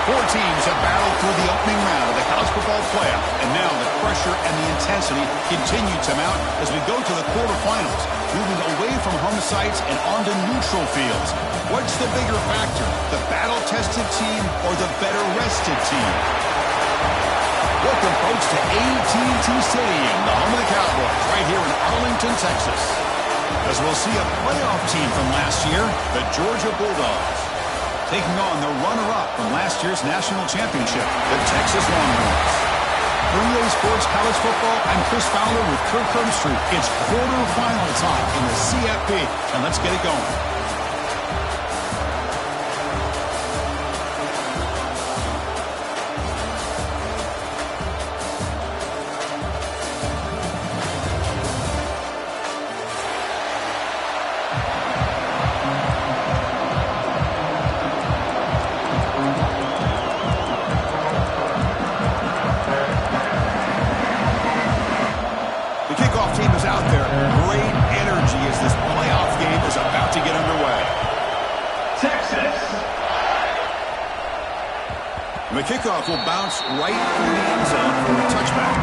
Four teams have battled through the opening round of the college football playoff, and now the pressure and the intensity continue to mount as we go to the quarterfinals, moving away from home sites and onto neutral fields. What's the bigger factor, the battle-tested team or the better-rested team? Welcome, folks, to AT&T Stadium, the home of the Cowboys, right here in Arlington, Texas. As we'll see a playoff team from last year, the Georgia Bulldogs, taking on the runner-up from last year's national championship, the Texas Longhorns. For EA Sports College Football, I'm Chris Fowler with Kirk Herbstreit. It's quarterfinal time in the CFP, and let's get it going. The kickoff will bounce right through the end zone for a touchback.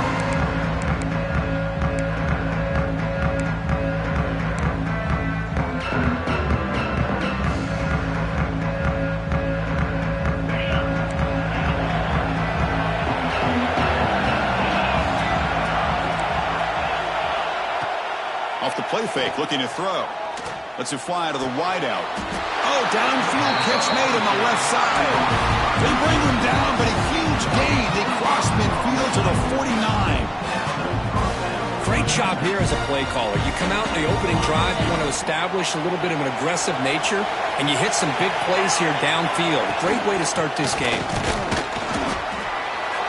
Off the play fake, looking to throw. Lets it fly to the wideout. Oh, downfield catch made on the left side. They bring him down, but a huge gain. They cross midfield to the 49. Great job here as a play caller. You come out in the opening drive, you want to establish a little bit of an aggressive nature, and you hit some big plays here downfield. Great way to start this game.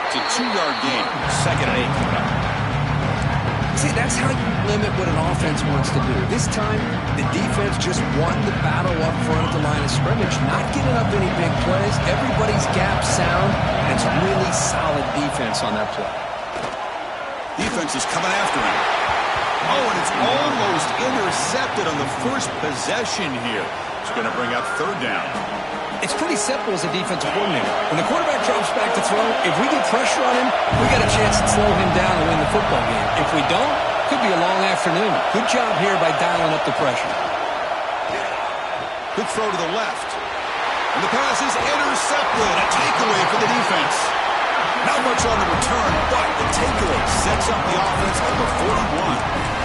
It's a 2-yard gain. 2nd and 8. See, that's how you limit what an offense wants to do. This time, the defense just won the battle up front at the line of scrimmage, not giving up any big plays. Everybody's gap sound, and it's really solid defense on that play. Defense is coming after him. Oh, and it's almost intercepted on the first possession here. It's going to bring up 3rd down. It's pretty simple as a defensive coordinator. When the quarterback drops back to throw, if we get pressure on him, we got a chance to slow him down and win the football game. If we don't, could be a long afternoon. Good job here by dialing up the pressure. Good throw to the left. And the pass is intercepted. A takeaway for the defense. Not much on the return, but the takeaway sets up the offense at the 41.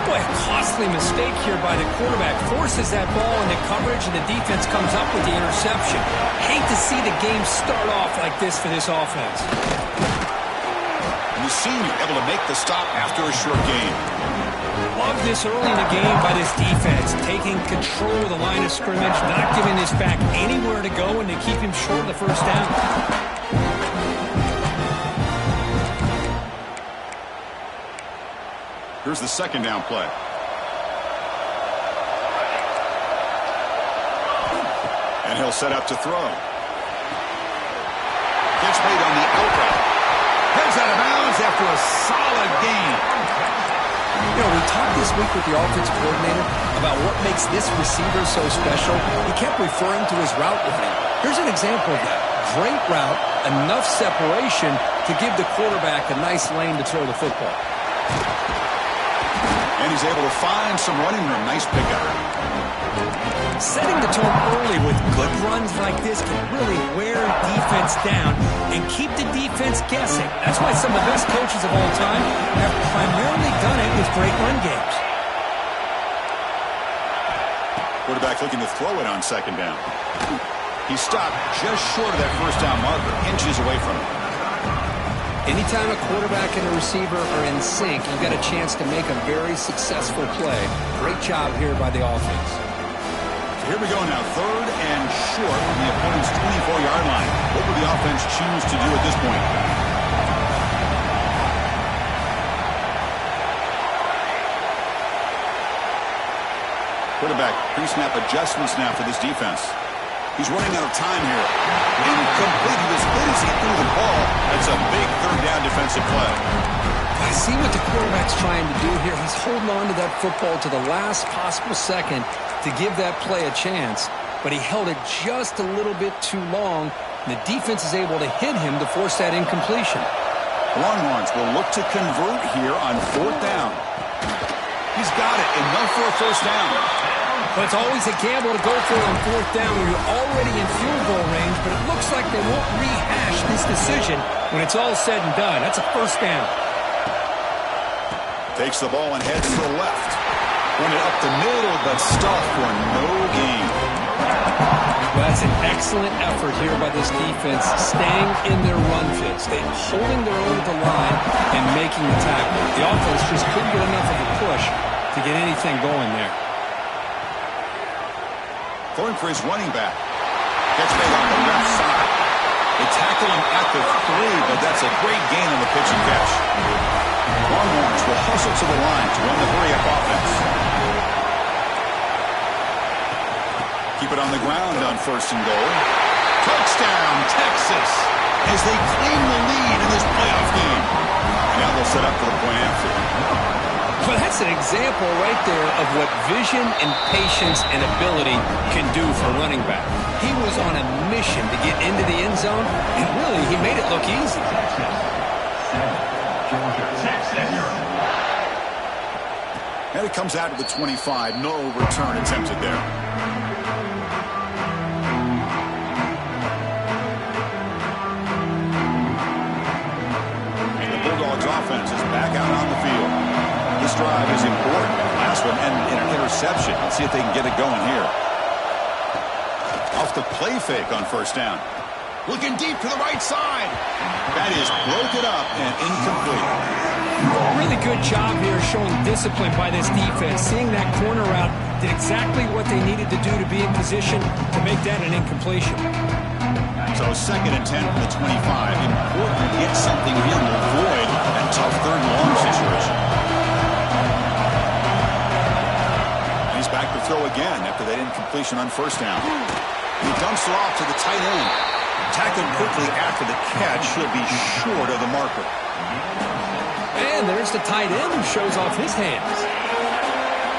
Boy, a costly mistake here by the quarterback. Forces that ball into coverage, and the defense comes up with the interception. Hate to see the game start off like this for this offense. And the senior able to make the stop after a short gain. Love this early in the game by this defense. Taking control of the line of scrimmage, not giving this back anywhere to go, and to keep him short of the first down. Here's the 2nd down play. And he'll set up to throw. Catch made on the outright. Heads out of bounds after a solid gain. You know, we talked this week with the offensive coordinator about what makes this receiver so special. He kept referring to his route running. Here's an example of that. Great route, enough separation to give the quarterback a nice lane to throw the football. And he's able to find some running room. Nice pickup. Setting the tone early with good runs like this can really wear defense down and keep the defense guessing. That's why some of the best coaches of all time have primarily done it with great run games. Quarterback looking to throw it on 2nd down. He stopped just short of that first down marker, inches away from it. Anytime a quarterback and a receiver are in sync, you've got a chance to make a very successful play. Great job here by the offense. So here we go now, 3rd and short from the opponent's 24-yard line. What will the offense choose to do at this point? Quarterback pre-snap adjustments now for this defense. He's running out of time here. Incomplete. He was hit as he threw the ball. That's a big 3rd down defensive play. I see what the quarterback's trying to do here. He's holding on to that football to the last possible second to give that play a chance. but he held it just a little bit too long. And the defense is able to hit him to force that incompletion. Longhorns will look to convert here on 4th down. He's got it, enough for a first down. But it's always a gamble to go for it on 4th down when you're already in field goal range, but it looks like they won't rehash this decision when it's all said and done. That's a first down. Takes the ball and heads to the left. Went it up the middle, but stuffed for no gain. Well, that's an excellent effort here by this defense, staying in their run fits. They're holding their own at the line and making the tackle. The offense just couldn't get enough of a push to get anything going there. Throwing for his running back. Gets made on the left side. They tackle him at the 3, but that's a great gain on the pitch and catch. Longhorns will hustle to the line to run the hurry-up offense. Keep it on the ground on 1st and goal. Touchdown, Texas, as they claim the lead in this playoff game. Now they'll set up for the point after. Well, that's an example right there of what vision and patience and ability can do for a running back. He was on a mission to get into the end zone, and really, he made it look easy. And it comes out to the 25. No return attempted there. And the Bulldogs offense is back out on the field. This drive is important. Last one ended in an interception. Let's see if they can get it going here. Off the play fake on 1st down. Looking deep to the right side. That is broken up and incomplete. Really good job here showing discipline by this defense. Seeing that corner route did exactly what they needed to do to be in position to make that an incompletion. So 2nd and 10 from the 25. Important to get something here to avoid that tough 3rd and long situation. He's back to throw again after that incompletion on 1st down. He dumps it off to the tight end. Tackled quickly after the catch. He'll be short of the marker. And there's the tight end who shows off his hands.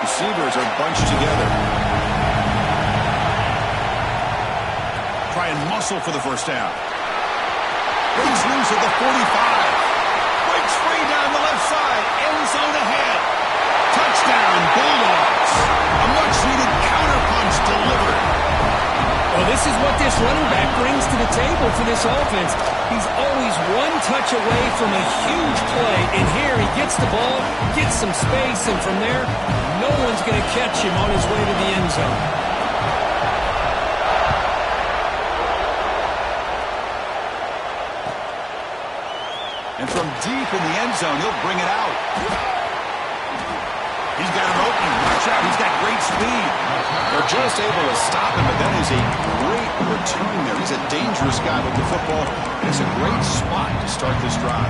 Receivers are bunched together. Try and muscle for the first down. Breaks loose at the 45. Breaks free down the left side. End zone ahead. Touchdown, Bulldogs. A much-needed counterpunch delivered. Well, this is what this running back brings to the table for this offense. He's always one touch away from a huge play, and here he gets the ball, gets some space, and from there, no one's going to catch him on his way to the end zone. And from deep in the end zone, he'll bring it out. He's got an opening. Watch out. He's got great speed. They're just able to stop him, but that is a great return there. He's a dangerous guy with the football. It's a great spot to start this drive.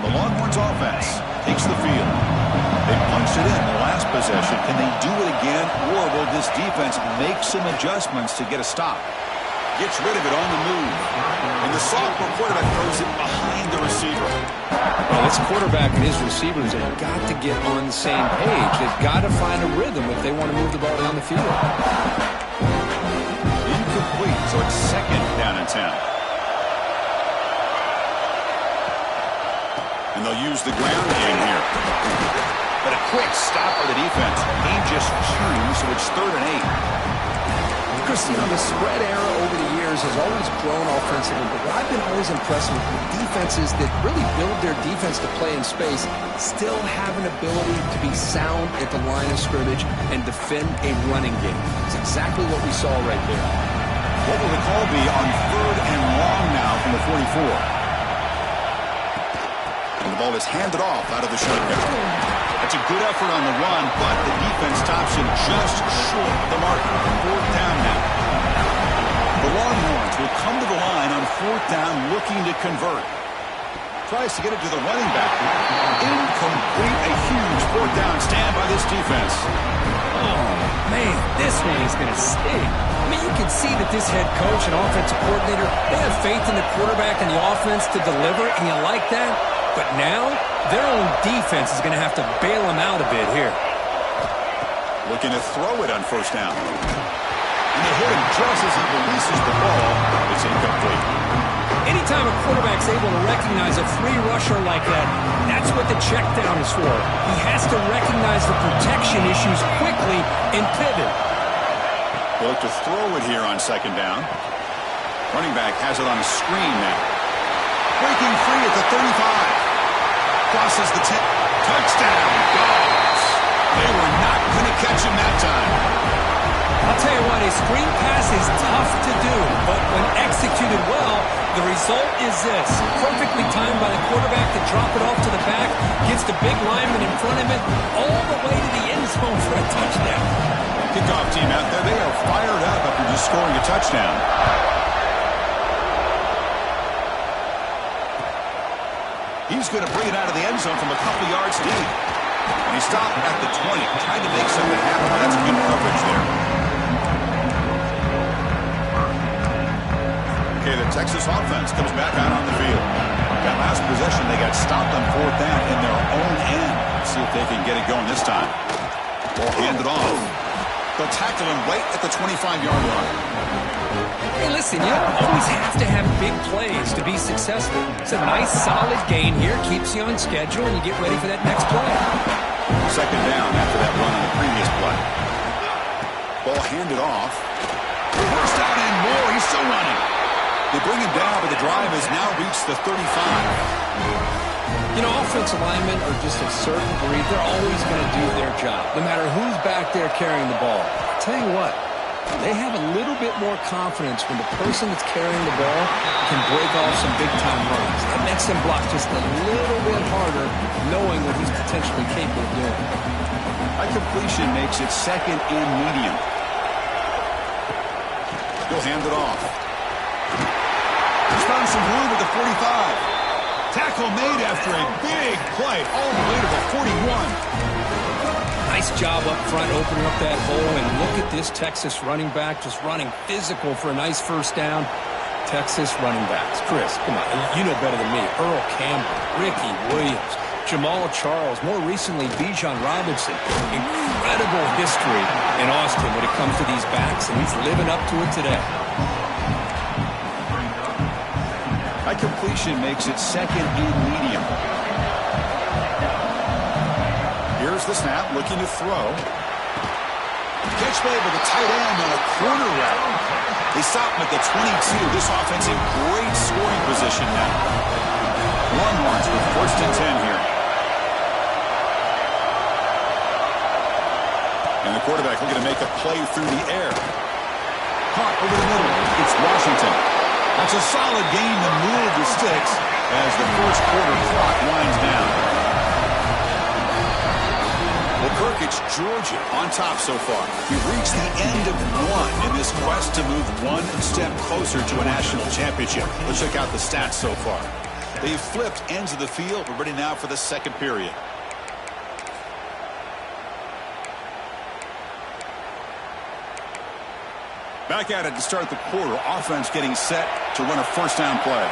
The Longhorns offense takes the field. They punched it in the last possession. Can they do it again, or will this defense make some adjustments to get a stop? Gets rid of it on the move. And the sophomore quarterback throws it behind the receiver. Well, this quarterback and his receivers have got to get on the same page. They've got to find a rhythm if they want to move the ball down the field. Incomplete, so it's 2nd down and 10. And they'll use the ground game here. But a quick stop by the defense. Gain just 2, so it's 3rd and 8. Chris, you know, the spread era over the years has always grown offensively, but what I've been always impressed with defenses that really build their defense to play in space still have an ability to be sound at the line of scrimmage and defend a running game. It's exactly what we saw right there. What will the call be on 3rd and long now from the 44? And the ball is handed off out of the shotgun. That's a good effort on the run, but the defense stops him just short of the marker. 4th down now. The Longhorns will come to the line on 4th down looking to convert. Tries to get it to the running back. Incomplete. A huge 4th down stand by this defense. Oh, man, this one is going to sting. I mean, you can see that this head coach and offensive coordinator, they have faith in the quarterback and the offense to deliver, and you like that. But now, their own defense is going to have to bail them out a bit here. Looking to throw it on first down. And they hit him just as he releases the ball. It's incomplete. Anytime a quarterback's able to recognize a free rusher like that, that's what the check down is for. He has to recognize the protection issues quickly and pivot. They look to throw it here on second down. Running back has it on a screen now. Breaking free at the 35. Crosses the 10. Touchdown, Dogs. They were not going to catch him that time. I'll tell you what, a screen pass is tough to do, but when executed well, the result is this. Perfectly timed by the quarterback to drop it off to the back, gets the big lineman in front of it, all the way to the end zone for a touchdown. Kickoff team out there, they are fired up after just scoring a touchdown. He's going to bring it out of the end zone from a couple yards deep. And he stopped at the 20, trying to make something happen. That's good coverage there. Okay, the Texas offense comes back out on the field. That last possession, they got stopped on fourth down in their own end. Let's see if they can get it going this time. Ball handed off. They'll tackle him right at the 25-yard line. Hey, listen, you don't always have to have big plays to be successful. It's a nice, solid gain here. Keeps you on schedule, and you get ready for that next play. Second down after that run on the previous play. Ball handed off. First down and more. He's still running. They bring him down, but the drive has now reached the 35. You know, offensive linemen are just a certain breed. They're always going to do their job, no matter who's back there carrying the ball. I'll tell you what, they have a little bit more confidence when the person that's carrying the ball can break off some big-time runs. That makes them block just a little bit harder, knowing what he's potentially capable of doing. High completion makes it second and medium. He'll hand it off. He's found some room at the 45. Tackle made after a big play all the way to the 41. Nice job up front opening up that hole, and look at this Texas running back just running physical for a nice first down. Texas running backs. Chris, come on, you know better than me. Earl Campbell, Ricky Williams, Jamal Charles, more recently Bijan Robinson. Incredible history in Austin when it comes to these backs, and he's living up to it today. High completion makes it second and medium. Here's the snap, looking to throw. Catch made with a tight end on a corner route. They stop him at the 22. This offense in great scoring position now. Longhorns with first and 10 here. And the quarterback looking to make a play through the air. Caught over the middle. It's Washington. That's a solid gain to move the sticks as the first quarter clock winds down. Well, Kirk, it's Georgia on top so far. We've reached the end of one in this quest to move one step closer to a national championship. Let's check out the stats so far. They've flipped ends of the field. We're ready now for the second period. Back at it to start the quarter. Offense getting set to run a first down play.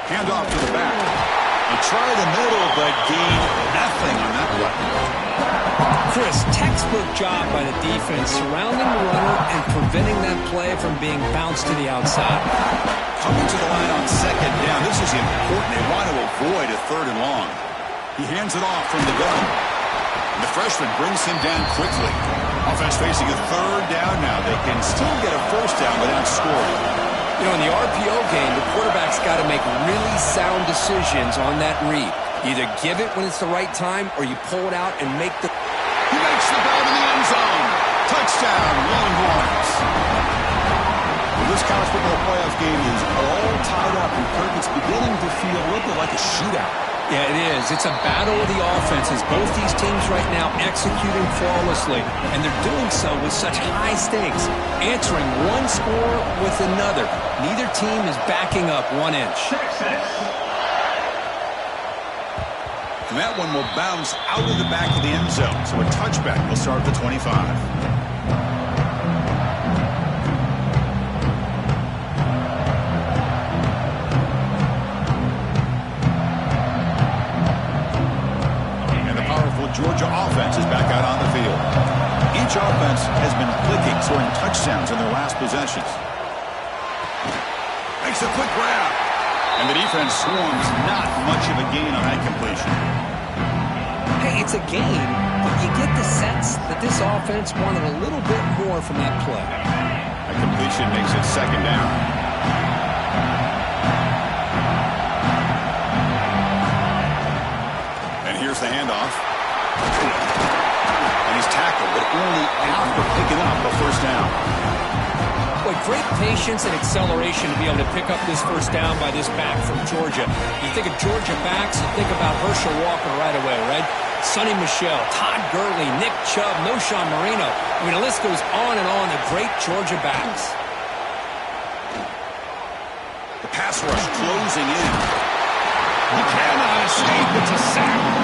Hand off to the back. They try the middle, but gain nothing on that play. Chris, textbook job by the defense surrounding the runner and preventing that play from being bounced to the outside. Coming to the line on second down. This is important. They want to avoid a third and long. He hands it off from the gun. And the freshman brings him down quickly. Offense facing a third down now. They can still get a first down without scoring. You know, in the RPO game, the quarterback's got to make really sound decisions on that read. Either give it when it's the right time, or you pull it out and make the... He makes the throw to the end zone. Touchdown, Longhorns. Well, this college football playoff game is all tied up, and Kirk, it's beginning to feel a little bit like a shootout. Yeah, it is. It's a battle of the offenses. Both these teams right now executing flawlessly, and they're doing so with such high stakes, answering one score with another. Neither team is backing up 1 inch. And that one will bounce out of the back of the end zone, so a touchback will start at the 25. Georgia offense has Each offense has been clicking, scoring touchdowns in their last possessions. Makes a quick grab. And the defense swarms. Not much of a gain on that completion. Hey, it's a gain, but you get the sense that this offense wanted a little bit more from that play. A completion makes it second down. And here's the handoff. And he's tackled, but only after picking up the first down. Boy, great patience and acceleration to be able to pick up this first down by this back from Georgia. You think of Georgia backs, you think about Herschel Walker right away, right? Sonny Michel, Todd Gurley, Nick Chubb, Noshawn Marino. I mean, the list goes on and on, the great Georgia backs. The pass rush closing in. He cannot escape. It's a sack.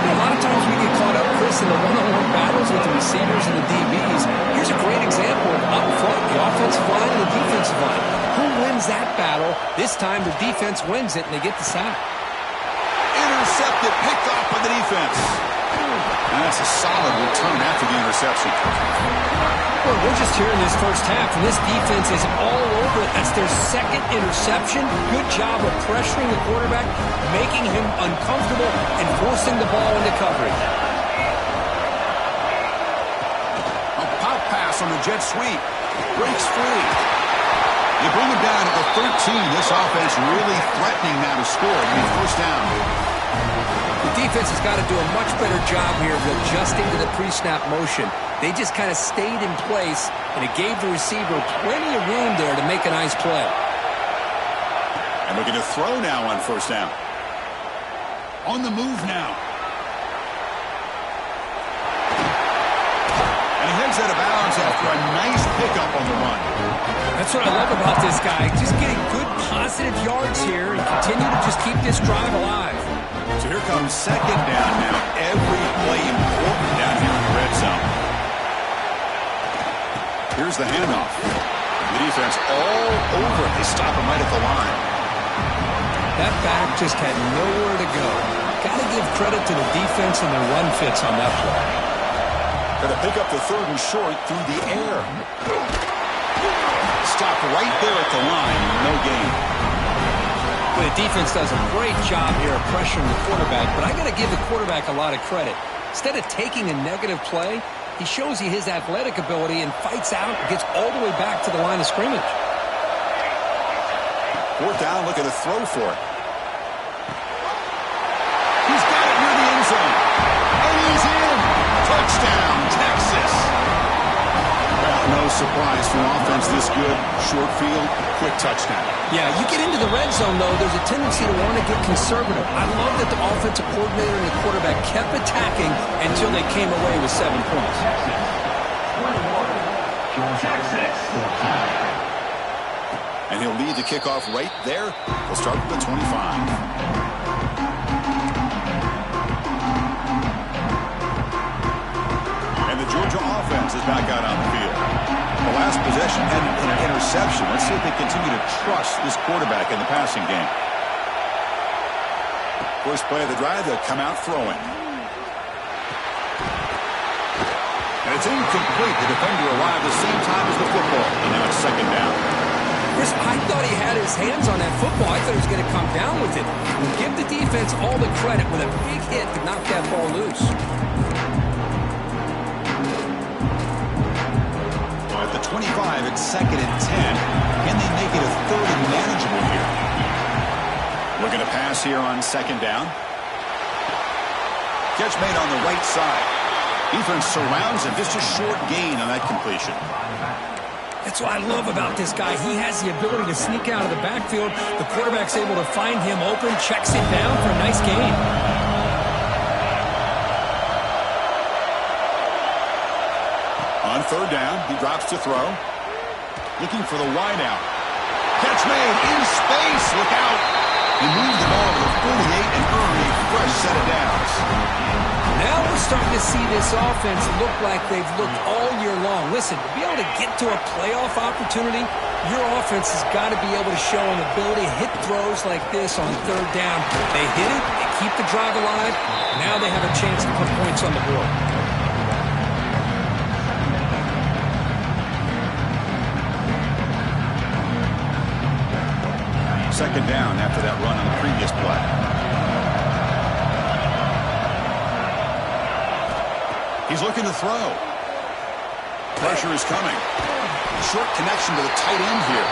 A lot of times we get caught up, Chris, in the one-on-one battles with the receivers and the DBs. Here's a great example of up front, the offensive line and the defensive line. Who wins that battle? This time the defense wins it, and they get the sack. Intercepted, picked off by the defense. And that's a solid return after the interception. Well, we're just here in this first half, and this defense is all over it. That's their second interception. Good job of pressuring the quarterback, making him uncomfortable, and forcing the ball into coverage. A pop pass on the jet sweep. Breaks free. You bring him down to the 13. This offense really threatening now to score. I mean, first down. The defense has got to do a much better job here of adjusting to the pre-snap motion. They just kind of stayed in place, and it gave the receiver plenty of room there to make a nice play. And looking to throw now on first down. On the move now. And he heads out of bounds after a nice pickup on the run. That's what I love about this guy. Just getting good positive yards here and continue to just keep this drive alive. So here comes second down now. Every play important down here in the red zone. Here's the handoff. The defense all over it. They stop him right at the line. That back just had nowhere to go. Got to give credit to the defense and their run fits on that play. Got to pick up the third and short through the air. Stop right there at the line. No gain. Well, the defense does a great job here of pressuring the quarterback, but I got to give the quarterback a lot of credit. Instead of taking a negative play, he shows you his athletic ability and fights out and gets all the way back to the line of scrimmage. Fourth down, looking to throw for it. He's got it near the end zone. And he's in. Touchdown, Texas. Well, no surprise for an offense this good. Short field, quick touchdown. Yeah, you get into the red zone, though, there's a tendency to want to get conservative. I love that the offensive coordinator and the quarterback kept attacking until they came away with 7 points. And he'll lead the kickoff right there. He'll start with the 25. And the Georgia offense is back out on the field. The last possession ended in an interception. Let's see if they continue to trust this quarterback in the passing game. First play of the drive, they'll come out throwing. And it's incomplete. The defender arrived the same time as the football. And now it's second down. Chris, I thought he had his hands on that football. I thought he was going to come down with it. Give the defense all the credit with a big hit to knock that ball loose. At the 25, it's second and 10. Can they make it a third and manageable here? Looking to pass here on second down. Catch made on the right side. Defense surrounds him. Just a short gain on that completion. That's what I love about this guy. He has the ability to sneak out of the backfield. The quarterback's able to find him open, checks it down for a nice gain. On third down, he drops to throw. Looking for the wideout. Catch made in space. Look out. He moved the ball to the 48 and earned a fresh set of downs. Now we're starting to see this offense look like they've looked all year long. Listen, to be able to get to a playoff opportunity, your offense has got to be able to show an ability to hit throws like this on third down. They hit it, they keep the drive alive. Now they have a chance to put points on the board. Second down after that run on the previous play. He's looking to throw. Pressure is coming. Short connection to the tight end here.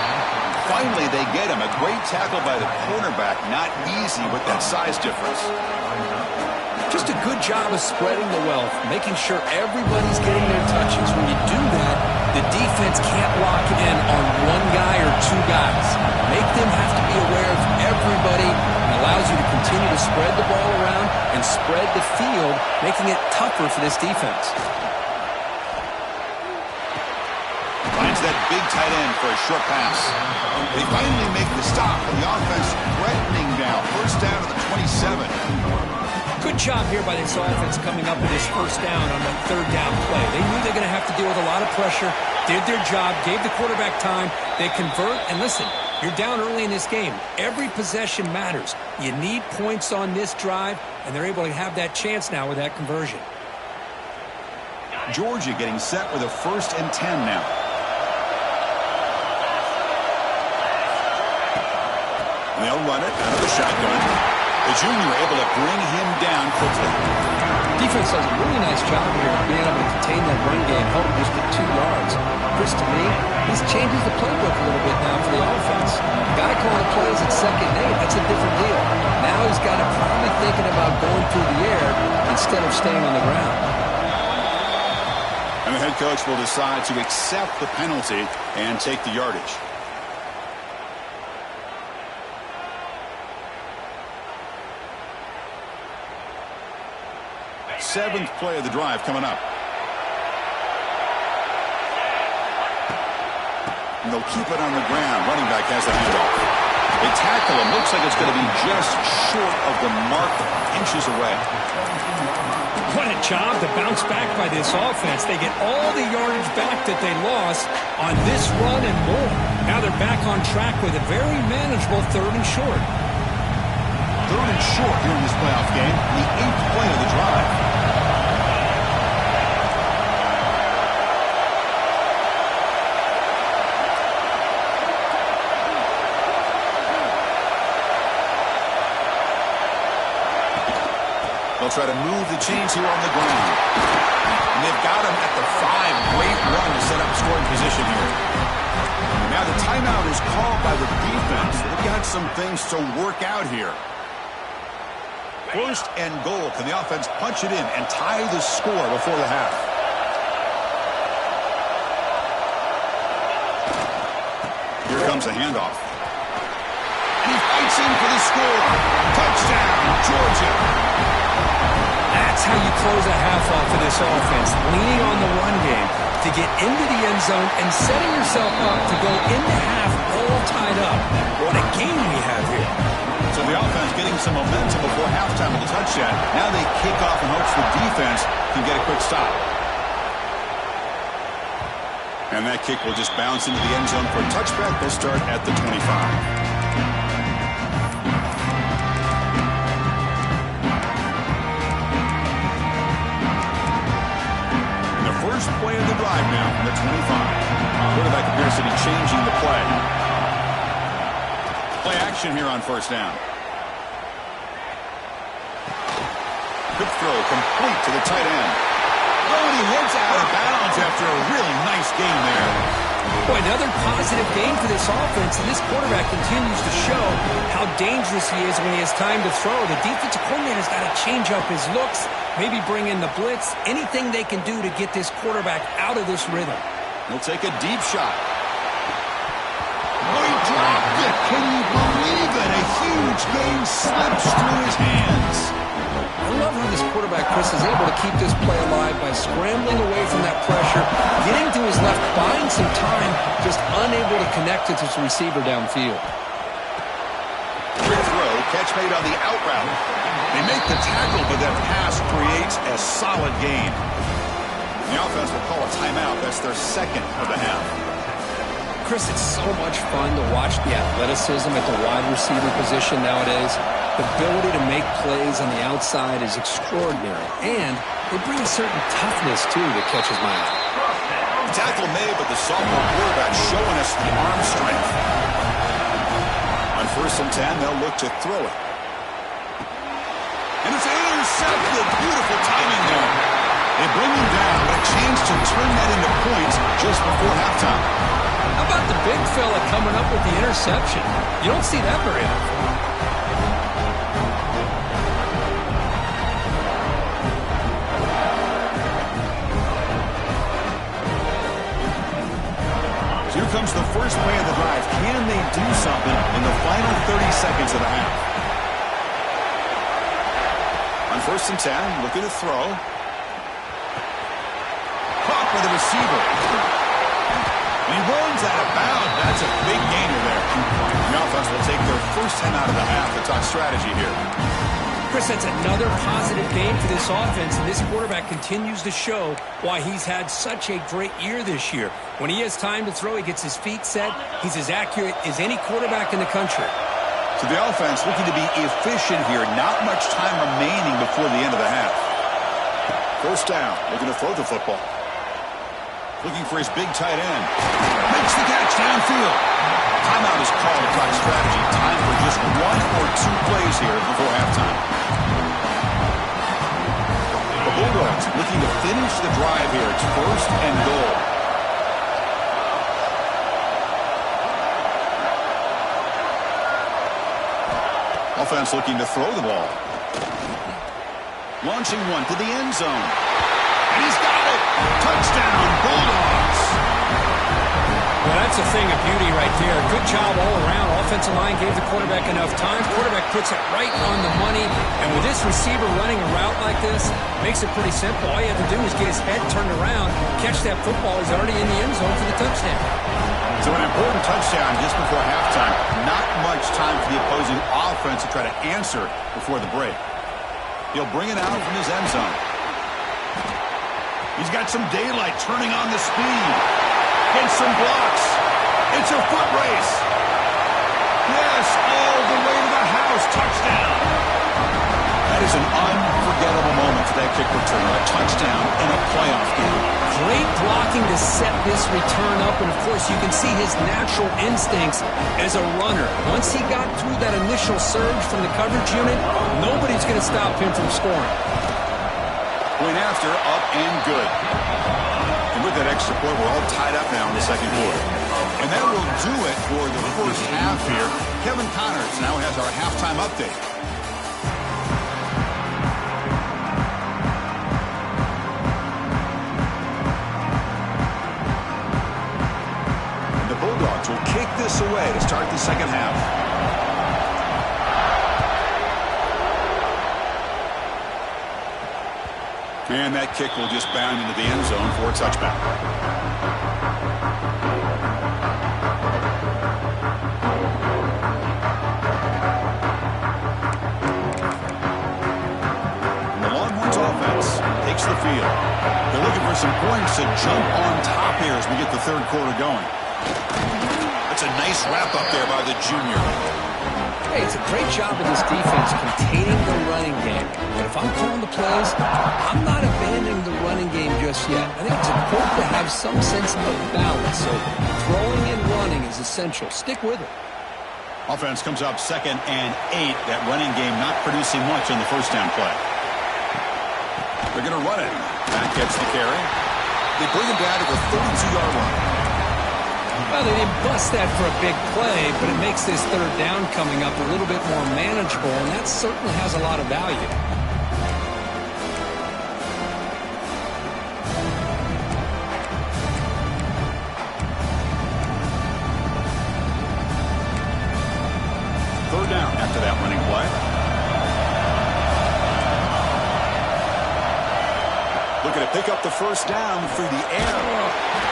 Finally, they get him. A great tackle by the cornerback. Not easy with that size difference. Just a good job of spreading the wealth, making sure everybody's getting their touches. When you do that, the defense can't lock in on one guy or two guys. Make them have to be aware of everybody. It allows you to continue to spread the ball around and spread the field, making it tougher for this defense. Finds that big tight end for a short pass. They finally make the stop, and the offense threatening now. First down to the 27. Good job here by this offense coming up with this first down on that third down play. They knew they were going to have to deal with a lot of pressure, did their job, gave the quarterback time. They convert, and listen, you're down early in this game. Every possession matters. You need points on this drive, and they're able to have that chance now with that conversion. Georgia getting set with a 1st and 10 now. They'll run it out of the shotgun. The junior able to bring him down quickly. Defense does a really nice job here of being able to contain that run game, held just at 2 yards. Chris, to me, this changes the playbook a little bit now for the offense. The guy calling plays at 2nd and 8, that's a different deal. Now he's got to probably thinking about going through the air instead of staying on the ground. And the head coach will decide to accept the penalty and take the yardage. 7th play of the drive coming up. And they'll keep it on the ground. Running back has the handoff. They tackle him. Looks like it's going to be just short of the mark, inches away. What a job to bounce back by this offense. They get all the yardage back that they lost on this run and more. Now they're back on track with a very manageable 3rd and short. 3rd and short here in this playoff game. The 8th play of the drive. They'll try to move the chains here on the ground. And they've got him at the 5. Great run to set up scoring position here. Now the timeout is called by the defense. They've got some things to work out here. 1st and goal. Can the offense punch it in and tie the score before the half? Here comes a handoff. And he fights in for the score. Touchdown, Georgia. That's how you close a half off of this offense, leaning on the run game to get into the end zone and setting yourself up to go into half all tied up. What a game we have here. So the offense getting some momentum before halftime with a touchdown. Now they kick off in hopes the defense can get a quick stop. And that kick will just bounce into the end zone for a touchback. They'll start at the 25. First play of the drive now from the 25. Quarterback appears to be changing the play. Play action here on 1st down. Quick throw complete to the tight end. Oh, and he hits out of bounds after a really nice game there. Boy, another positive game for this offense, and this quarterback continues to show how dangerous he is when he has time to throw. The defensive coordinator's got to change up his looks, maybe bring in the blitz, anything they can do to get this quarterback out of this rhythm. He'll take a deep shot. Oh, he dropped it. Can you believe it? A huge game slips through his hands. I love how this quarterback, Chris, is able to keep this play alive by scrambling away from that pressure, getting to his left, buying some time, just unable to connect with his receiver downfield. Quick throw, catch made on the out route. They make the tackle, but that pass creates a solid gain. The offense will call a timeout. That's their 2nd of the half. Chris, it's so much fun to watch the athleticism at the wide receiver position nowadays. The ability to make plays on the outside is extraordinary, and they bring a certain toughness, too, that catches my eye. Tackle made, but the sophomore quarterback showing us the arm strength. On First and 10, they'll look to throw it. And it's intercepted. Beautiful timing there. They bring him down, but a chance to turn that into points just before halftime. How about the big fella coming up with the interception? You don't see that very often. Here comes the first play of the drive. Can they do something in the final 30 seconds of the half? On first and 10, looking to throw. Caught by the receiver. And he runs out of bounds. That's a big gainer there. The offense will take their first 10 out of the half to talk strategy here. Chris, that's another positive game for this offense, and this quarterback continues to show why he's had such a great year this year. When he has time to throw, he gets his feet set. He's as accurate as any quarterback in the country. So the offense looking to be efficient here. Not much time remaining before the end of the half. First down, looking to throw the football. Looking for his big tight end. Makes the catch downfield. Timeout is called to talk strategy. Time for just 1 or 2 plays here before halftime. The Bulldogs looking to finish the drive here. It's first and goal. Offense looking to throw the ball. Launching one to the end zone. And he's got it. Touchdown, Bulldogs. Well, that's a thing of beauty right there. Good job all around. Offensive line gave the quarterback enough time. Quarterback puts it right on the money. And with this receiver running a route like this, makes it pretty simple. All you have to do is get his head turned around, catch that football. He's already in the end zone for the touchdown. So an important touchdown just before halftime. Not much time for the opposing offense to try to answer before the break. He'll bring it out from his end zone. He's got some daylight turning on the speed. Gets some blocks. It's a foot race. Yes, all the way to the house. Touchdown. That is an unforgettable moment for that kick return. A touchdown in a playoff game. Great blocking to set this return up, and of course you can see his natural instincts as a runner. Once he got through that initial surge from the coverage unit, nobody's going to stop him from scoring. Point after, up and good. And with that extra point, we're all tied up now in the second quarter. And that will do it for the first half here. Kevin Connors now has our halftime update. Bulldogs will kick this away to start the second half. And that kick will just bound into the end zone for a touchback. And the Longhorns offense takes the field. They're looking for some points to jump on top here as we get the third quarter going. That's a nice wrap-up there by the junior. Hey, it's a great job of this defense containing the running game. But if I'm calling the plays, I'm not abandoning the running game just yet. I think it's important to have some sense of balance. So throwing and running is essential. Stick with it. Offense comes up 2nd and 8. That running game not producing much on the first down play. They're going to run it. That gets the carry. They bring him down to the 32-yard line. Well, they didn't bust that for a big play, but it makes this third down coming up a little bit more manageable, and that certainly has a lot of value. Third down after that running play. Looking to pick up the first down through the air.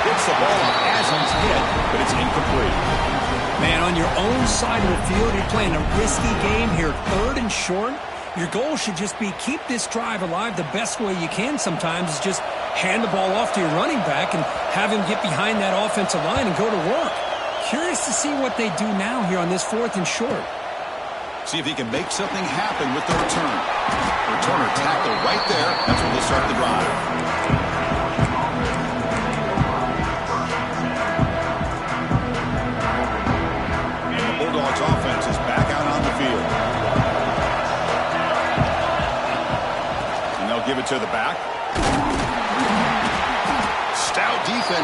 Hits the ball as he's hit, but it's incomplete. Man, on your own side of the field, you're playing a risky game here. 3rd and short. Your goal should just be keep this drive alive the best way you can sometimes is just hand the ball off to your running back and have him get behind that offensive line and go to work. Curious to see what they do now here on this 4th and short. See if he can make something happen with the return. Returner tackled right there. That's where they'll start the drive.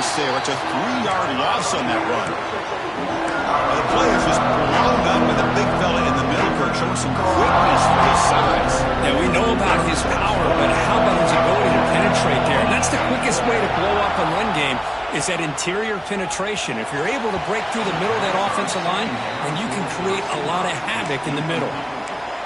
distance there. It's a 3-yard loss on that run. The play is just blown up by the big fella in the middle, Kirk, showing some quickness for his size. Yeah, we know about his power, but how about his ability to penetrate there? And that's the quickest way to blow up a run game, is that interior penetration. If you're able to break through the middle of that offensive line, then you can create a lot of havoc in the middle.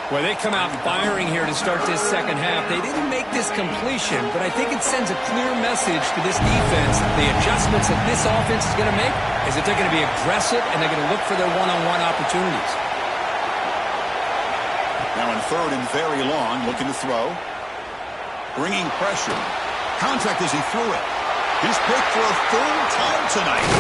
Well, they come out firing here to start this second half. They didn't make this completion, but I think it sends a clear message to this defense. The adjustments that this offense is going to make is that they're going to be aggressive and they're going to look for their one-on-one opportunities. Now in third and very long, looking to throw. Bringing pressure. Contact as he threw it. He's picked for a third time tonight.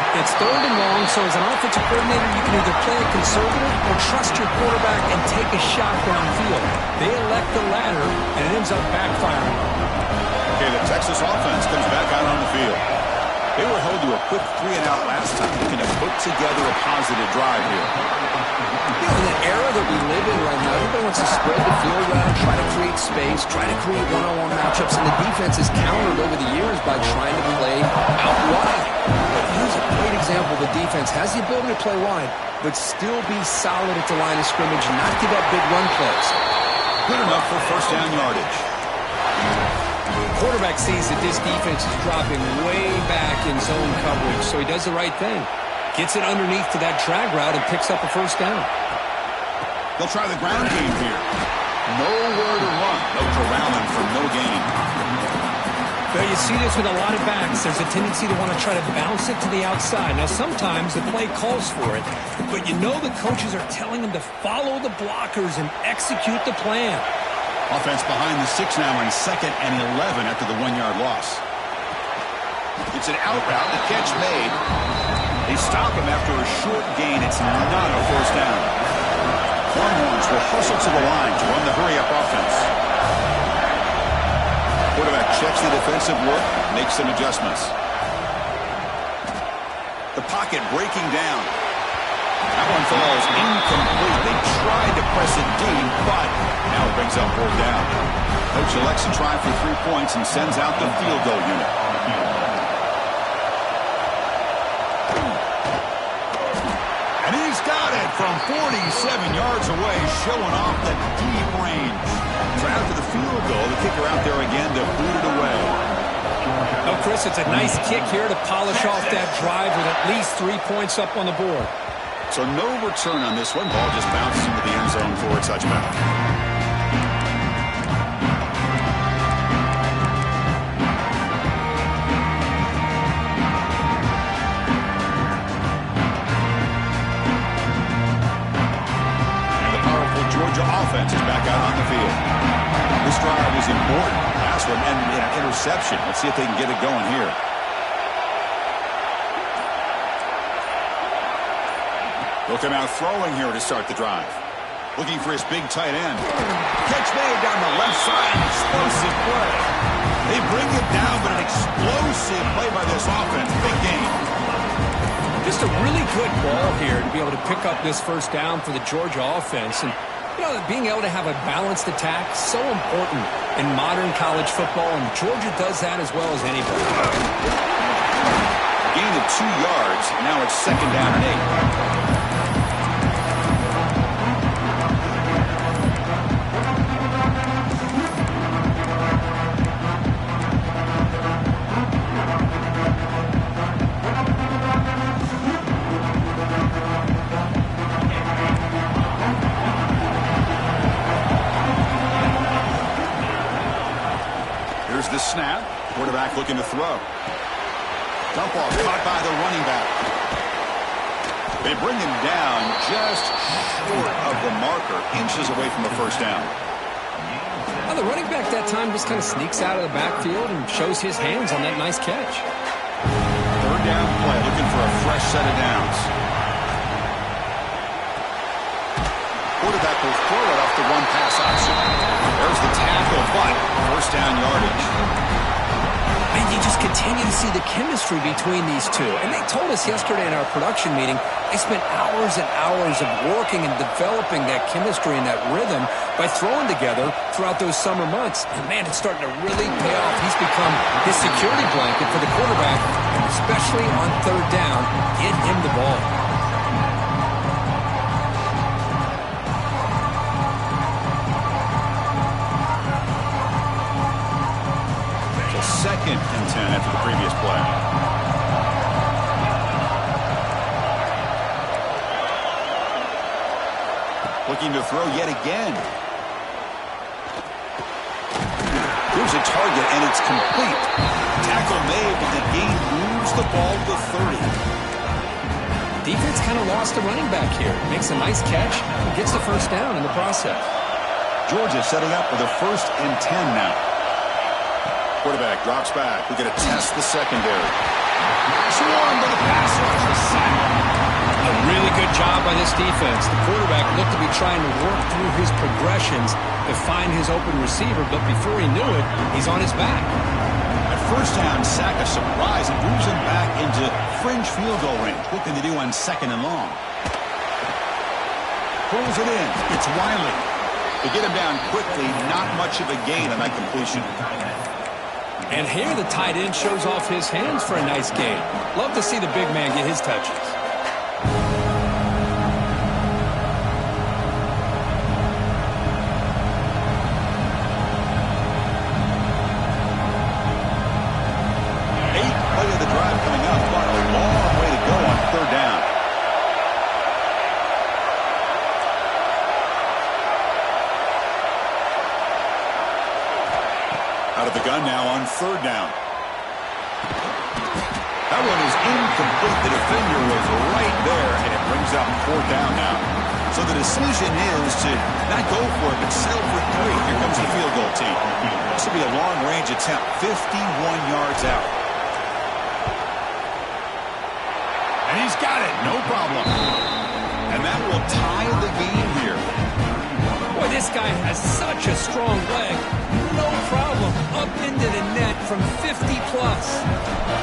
It's third and long, so as an offensive coordinator, you can either play it conservative or trust your quarterback and take a shot downfield. They elect the latter, and it ends up backfiring. Okay, the Texas offense comes back out on the field. They were held to a quick 3-and-out last time, looking to put together a positive drive here. In the era that we live in right now, everybody wants to spread the field around, try to create space, try to create one-on-one matchups, and the defense has countered over the years by trying to play out wide. But here's a great example. The defense has the ability to play wide, but still be solid at the line of scrimmage and not give up big run plays. Good enough for first down yardage. The quarterback sees that this defense is dropping way back in zone coverage, so he does the right thing. Gets it underneath to that drag route and picks up a first down. They'll try the ground game here. Nowhere to run. No corralling for no gain. Well, you see this with a lot of backs. There's a tendency to want to try to bounce it to the outside. Now, sometimes the play calls for it, but you know the coaches are telling them to follow the blockers and execute the plan. Offense behind the 6 now on 2nd and 11 after the 1-yard loss. It's an out route. The catch made. They stop him after a short gain. It's not a first down. Longhorns will hustle to the line to run the hurry-up offense. Quarterback checks the defensive look, makes some adjustments. The pocket breaking down. That one falls incomplete. They tried to press it deep, but now it brings up 4th down. Coach elects to try for 3 points and sends out the field goal unit. And he's got it from 47 yards away, showing off the deep range. So after the field goal, the kicker out there again to boot it away. Oh, Chris, it's a nice kick here to polish off that drive with at least 3 points up on the board. So no return on this one. Ball just bounces into the end zone for a touchback. Georgia offense is back out on the field. This drive was important. Last one ended in an interception. Let's see if they can get it going here. They'll come out throwing here to start the drive. Looking for his big tight end. Catch made down the left side. Explosive play. They bring it down, but an explosive play by this offense. Big game. Just a really good ball here to be able to pick up this first down for the Georgia offense. And you know, being able to have a balanced attack is so important in modern college football, and Georgia does that as well as anybody. Gain of 2 yards. Now it's 2nd down and 8. Snap. Quarterback looking to throw. Dump off caught by the running back. They bring him down just short of the marker, inches away from a first down. Well, the running back that time just kind of sneaks out of the backfield and shows his hands on that nice catch. 3rd down play, looking for a fresh set of downs. Quarterback will throw it off the one pass option. There's the tackle, but first down yardage. And you just continue to see the chemistry between these two. And they told us yesterday in our production meeting, they spent hours and hours of working and developing that chemistry and that rhythm by throwing together throughout those summer months. And, man, it's starting to really pay off. He's become his security blanket for the quarterback, especially on third down. Get him the ball. Second and 10 after the previous play. Looking to throw yet again. Here's a target, and it's complete. Tackle made, and the gain moves the ball to 30. Defense kind of lost a running back here. Makes a nice catch and gets the first down in the process. Georgia setting up with a 1st and 10 now. Quarterback drops back. We're going to test the secondary. Swarmed by the pass rush. A sack. A really good job by this defense. The quarterback looked to be trying to work through his progressions to find his open receiver, but before he knew it, he's on his back. At first down, sack a surprise and moves him back into fringe field goal range. What can they do on 2nd and long? Pulls it in. It's Wiley. To get him down quickly, not much of a gain on that completion. And here the tight end shows off his hands for a nice gain. Love to see the big man get his touches. Eighth play of the drive coming up, but a long way to go on 3rd down. Out of the gun now on 3rd down. That one is incomplete. The defender was right there, and it brings up 4th down now. So the decision is to not go for it, but settle for 3. Here comes the field goal team. This will be a long-range attempt, 51 yards out. And he's got it, no problem. And that will tie the game here. Boy, this guy has such a strong leg. No problem. Up into the net from 50-plus.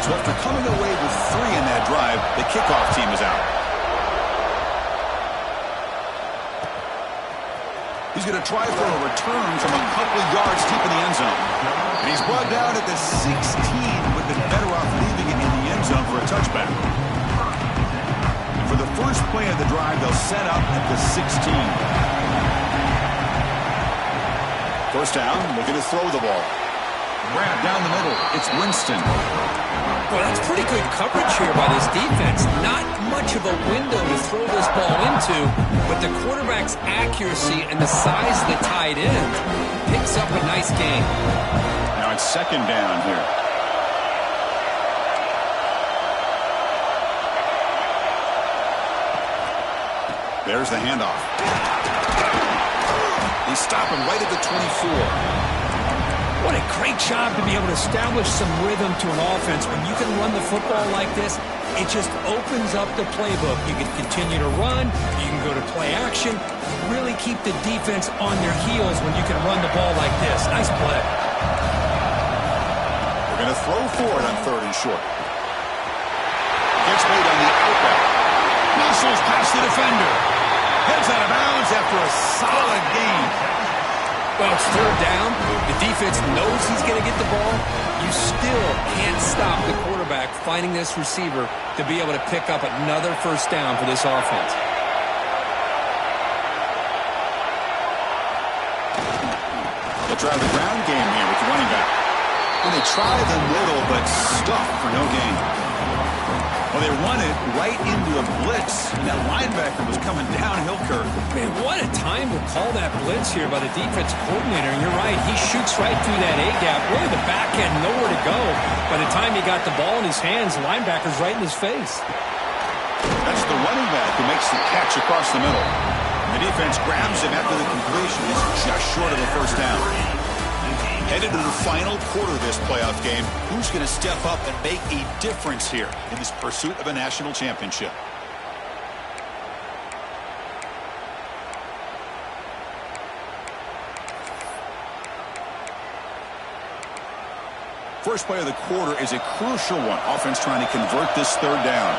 So after coming away with 3 in that drive, the kickoff team is out. He's going to try for a return from a couple of yards deep in the end zone. And he's brought down at the 16. Would have been better off leaving it in the end zone for a touchback. And for the first play of the drive, they'll set up at the 16. First down, looking to throw the ball. Grab down the middle. It's Winston. Well, that's pretty good coverage here by this defense. Not much of a window to throw this ball into, but the quarterback's accuracy and the size of the tight end picks up a nice gain. Now it's 2nd down here. There's the handoff. They stop him right at the 24. What a great job to be able to establish some rhythm to an offense. When you can run the football like this, it just opens up the playbook. You can continue to run. You can go to play action. Really keep the defense on their heels when you can run the ball like this. Nice play. We're going to throw for it on 3rd and short. Gets made on the outback. Muscles past the defender. Heads out of bounds after a solid gain. Well, it's 3rd down. The defense knows he's going to get the ball. You still can't stop the quarterback finding this receiver to be able to pick up another first down for this offense. They'll try the ground game here with the running back. And they try the middle, but stuff for no gain. Well, they run it right into a blitz, and that linebacker was coming downhill, Kirk. Man, what a time to call that blitz here by the defense coordinator. And you're right, he shoots right through that A-gap. Really, the back had nowhere to go. By the time he got the ball in his hands, the linebacker's right in his face. That's the running back who makes the catch across the middle. The defense grabs him after the completion. He's just short of a first down. Headed to the final quarter of this playoff game. Who's going to step up and make a difference here in this pursuit of a national championship? First play of the quarter is a crucial one. Offense trying to convert this third down.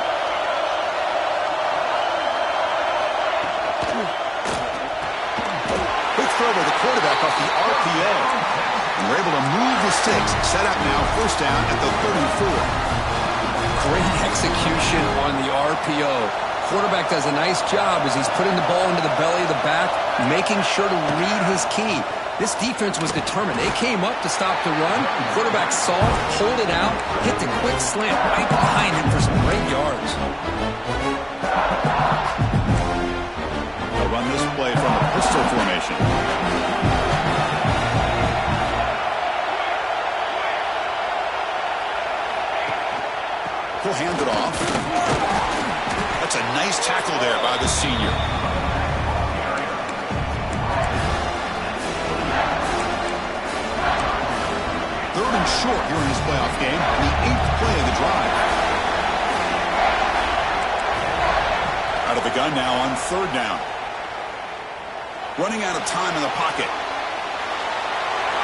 Quick throw by the quarterback off the RPO. And we're able to move the sticks. Set up now, first down at the 34. Great execution on the RPO. Quarterback does a nice job as he's putting the ball into the belly of the back, making sure to read his key. This defense was determined. They came up to stop the run. The quarterback saw it, pulled it out, hit the quick slant right behind him for some great yards. They'll run this play from a pistol formation. He'll hand it off. That's a nice tackle there by the senior. Third and short here in this playoff game. The 8th play of the drive. Out of the gun now on third down. Running out of time in the pocket.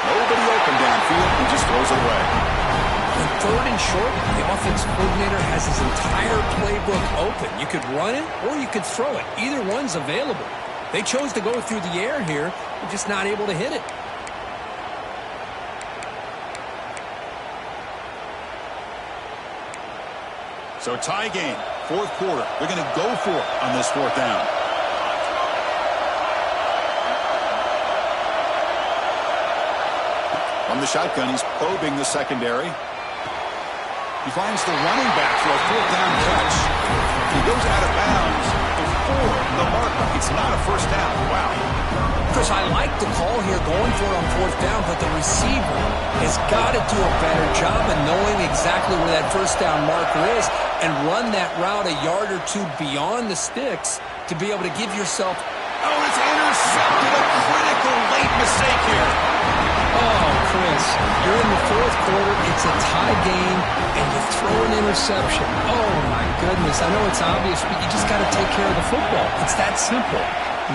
Nobody open downfield. He just throws it away. On third and short, the offense coordinator has his entire playbook open. You could run it or you could throw it. Either one's available. They chose to go through the air here. They're just not able to hit it. So tie game, fourth quarter. They're going to go for it on this fourth down. From the shotgun, he's probing the secondary. He finds the running back for a fourth down catch. He goes out of bounds before the marker. It's not a first down. Wow. Chris, I like the call here going for it on fourth down, but the receiver has got to do a better job of knowing exactly where that first down marker is and run that route a yard or two beyond the sticks to be able to give yourself... Oh, it's intercepted. A critical late mistake here. Oh, Chris, you're in the fourth quarter. It's a tie game, and you throw an interception. Oh, my goodness. I know it's obvious, but you just got to take care of the football. It's that simple.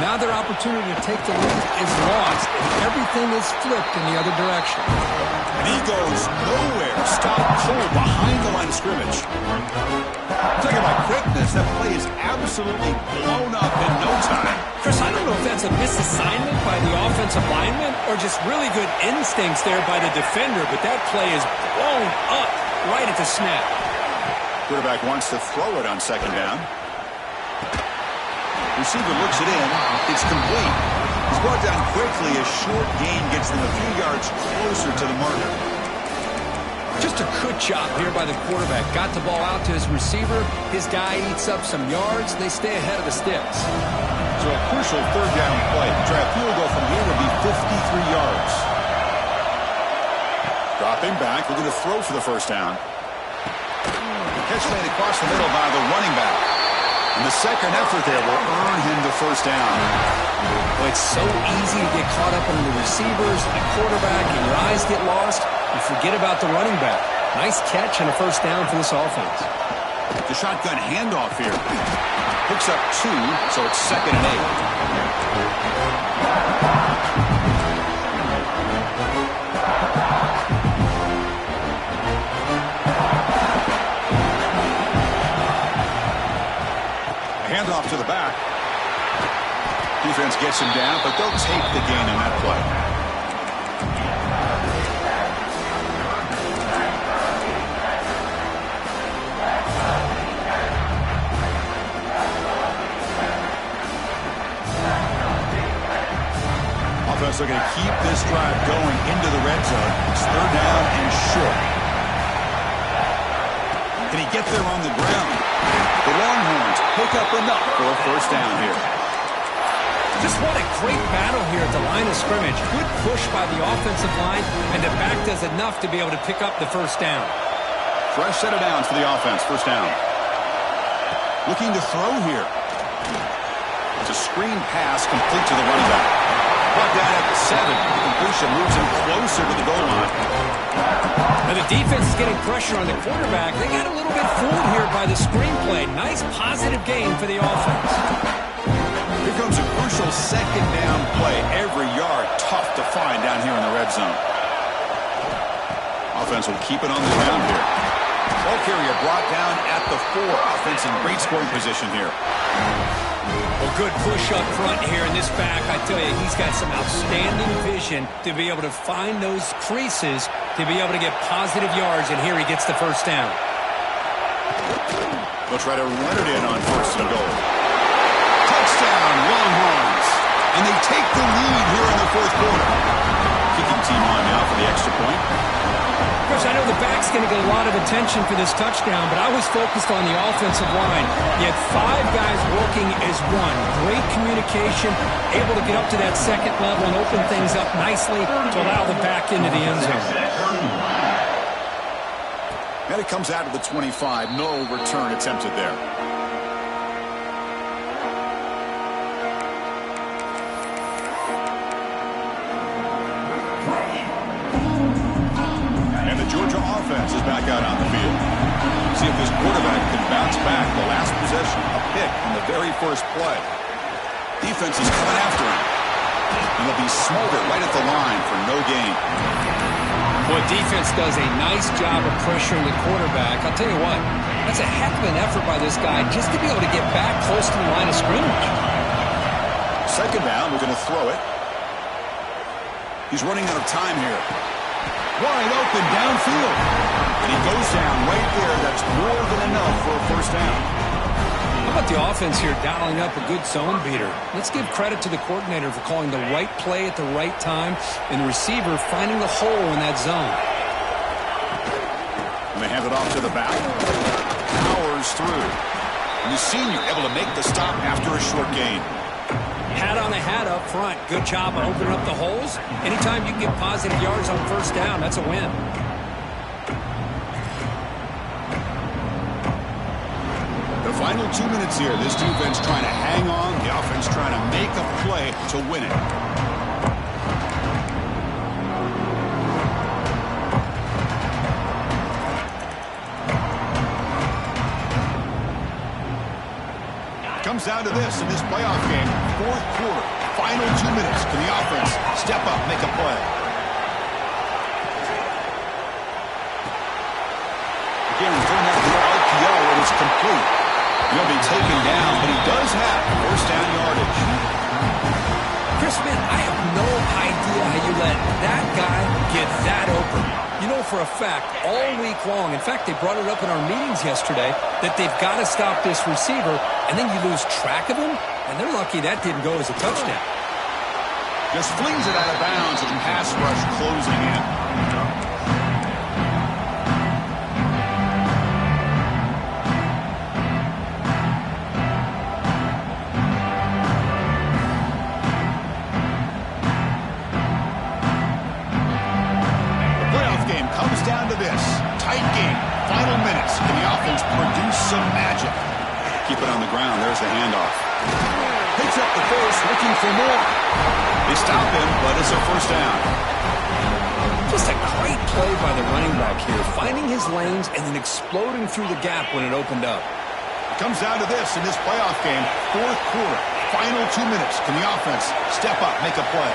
Now their opportunity to take the lead is lost, and everything is flipped in the other direction. And he goes nowhere. Stop cold behind the line of scrimmage. Talking about quickness, that play is absolutely blown up in no time. Chris, I don't know if that's a misassignment by the offensive lineman or just really good instincts there by the defender, but that play is blown up right at the snap. Quarterback wants to throw it on second down. Receiver looks it in. It's complete. He's brought down quickly. A short gain gets them a few yards closer to the marker. Just a good job here by the quarterback. Got the ball out to his receiver. His guy eats up some yards. They stay ahead of the sticks. So a crucial third down play. Try a field goal from here would be 53 yards. Dropping back. We're going to throw for the first down. Catch made across the middle by the running back. And the second effort there will earn him the first down. Well, it's so easy to get caught up in the receivers, the quarterback, and your eyes get lost. You forget about the running back. Nice catch and a first down for this offense. The shotgun handoff here. Picks up 2, so it's 2nd and 8. Handoff to the back. Defense gets him down, but they'll take the gain on that play. Offense looking to keep this drive going into the red zone. It's third down and short. Can he get there on the ground? The Longhorns pick up enough for a first down here. Just what a great battle here at the line of scrimmage. Good push by the offensive line, and the back does enough to be able to pick up the first down. Fresh set of downs for the offense. First down. Looking to throw here. It's a screen pass complete to the running back. Brought down at the 7. The completion moves him closer to the goal line. Now the defense is getting pressure on the quarterback. They got a little bit fooled here by the screenplay. Nice positive gain for the offense. Here comes a crucial second down play. Every yard tough to find down here in the red zone. offense will keep it on the ground here. Ball carrier brought down at the 4. Offense in great scoring position here. Well, good push up front here in this back. I tell you, he's got some outstanding vision to be able to find those creases, to be able to get positive yards, and here he gets the first down. They'll try to run it in on 1st and goal. Touchdown, Longhorns. And they take the lead here in the 4th quarter. Kicking team on now for the extra point. Chris, I know the back's going to get a lot of attention for this touchdown, but I was focused on the offensive line. You had 5 guys working as one. Great communication, able to get up to that 2nd level and open things up nicely to allow the back into the end zone. And it comes out of the 25. No return attempted there. And the Georgia offense is back out on the field. See if this quarterback can bounce back. The last possession, a pick in the very first play. Defense is coming after him. And they'll be smothered right at the line for no gain. Boy, defense does a nice job of pressuring the quarterback. I'll tell you what, that's a heck of an effort by this guy just to be able to get back close to the line of scrimmage. 2nd down, we're going to throw it. He's running out of time here. Wide open downfield. And he goes down right there. That's more than enough for a 1st down. How about the offense here dialing up a good zone beater? Let's give credit to the coordinator for calling the right play at the right time and the receiver finding the hole in that zone. And they hand it off to the back. Powers through. And the senior able to make the stop after a short gain. Hat on a hat up front. Good job on opening up the holes. Anytime you can get positive yards on 1st down, that's a win. The final 2 minutes here. This defense trying to hang on. The offense trying to make a play to win it. Comes down to this in this playoff game. 4th quarter. Final 2 minutes. Can the offense step up, make a play? Again, he's doing that through RPO and it's complete. He'll be taken down, but he does have 1st down yardage. Chris, man, I have no idea how you let that guy get that open. You know for a fact, all week long, in fact, they brought it up in our meetings yesterday, that they've got to stop this receiver, and then you lose track of him, and they're lucky that didn't go as a touchdown. Just flings it out of bounds with the pass rush closing in. Keep it on the ground. There's the handoff. Picks up the first, looking for more. They stop him, but it's a 1st down. Just a great play by the running back here, finding his lanes and then exploding through the gap when it opened up. It comes down to this in this playoff game. 4th quarter, final 2 minutes. Can the offense step up, make a play?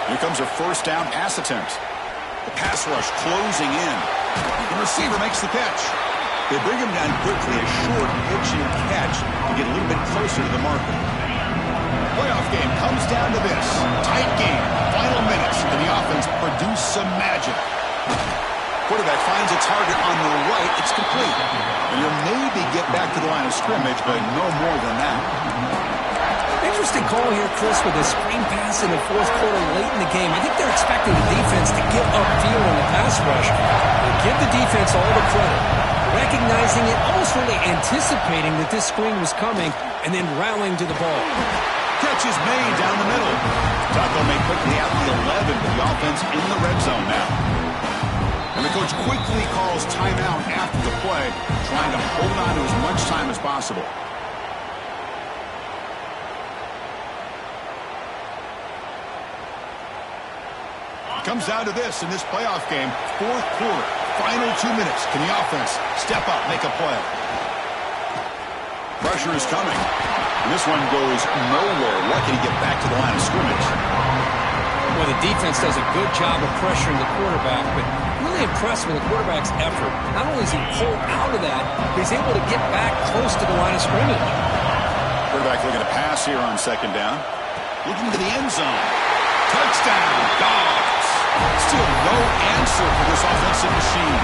Here comes a 1st down pass attempt. The pass rush closing in. The receiver makes the catch. They bring him down quickly, a short pitching catch to get a little bit closer to the marker. Playoff game comes down to this. Tight game, final minutes, and the offense produce some magic. Quarterback finds a target on the right. It's complete. And he'll maybe get back to the line of scrimmage, but no more than that. Interesting call here, Chris, with a screen pass in the 4th quarter late in the game. I think they're expecting the defense to get upfield on the pass rush. They give the defense all the credit, recognizing it, almost really anticipating that this screen was coming, and then rallying to the ball. Catch is made down the middle. Taco made quickly at the 11, but the offense in the red zone now. And the coach quickly calls timeout after the play, trying to hold on to as much time as possible. Comes down to this in this playoff game. 4th quarter, final 2 minutes. Can the offense step up, make a play? Pressure is coming. And this one goes nowhere. Lucky to get back to the line of scrimmage. Well, the defense does a good job of pressuring the quarterback, but really impressed with the quarterback's effort. Not only is he pulled out of that, but he's able to get back close to the line of scrimmage. Quarterback looking to pass here on second down. Looking to the end zone. Touchdown, Dogs. Still no answer for this offensive machine.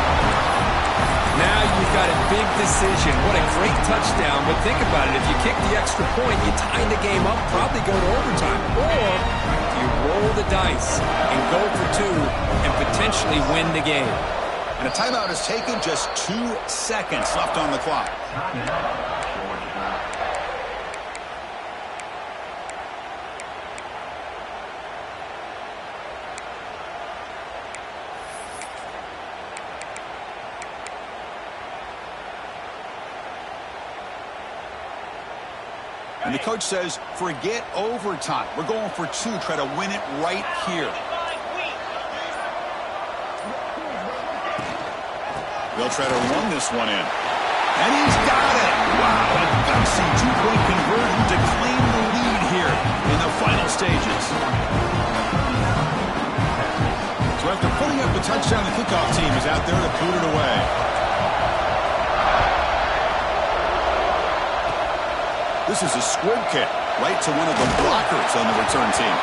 Now you've got a big decision. What a great touchdown, but think about it. If you kick the extra point, you tie the game up, probably go to overtime. Or you roll the dice and go for two and potentially win the game. And a timeout is taken, just 2 seconds left on the clock. And the coach says, forget overtime. We're going for two. Try to win it right here. They'll try to run this one in. And he's got it. Wow, a gutsy two-point conversion to claim the lead here in the final stages. So after putting up a touchdown, the kickoff team is out there to boot it away. This is a squib kick right to one of the blockers on the return team.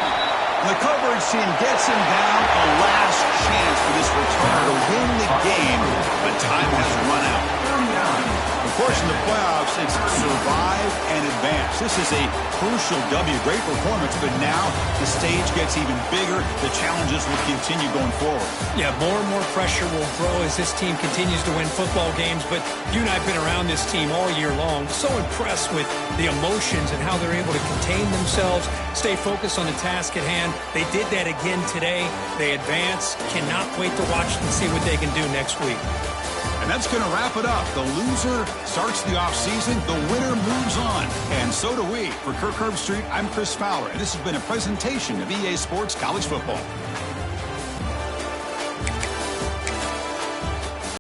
And the coverage team gets him down. A last chance for this returner to win the game, but time has run out. Of course, in the playoffs, it's survive and advance. This is a crucial W. Great performance, but now the stage gets even bigger. The challenges will continue going forward. Yeah, more and more pressure will grow as this team continues to win football games, but you and I have been around this team all year long. So impressed with the emotions and how they're able to contain themselves, stay focused on the task at hand. They did that again today. They advance. Cannot wait to watch and see what they can do next week. And that's going to wrap it up. The loser starts the offseason. The winner moves on. And so do we. For Kirk Herbstreit, I'm Chris Fowler. And this has been a presentation of EA Sports College Football.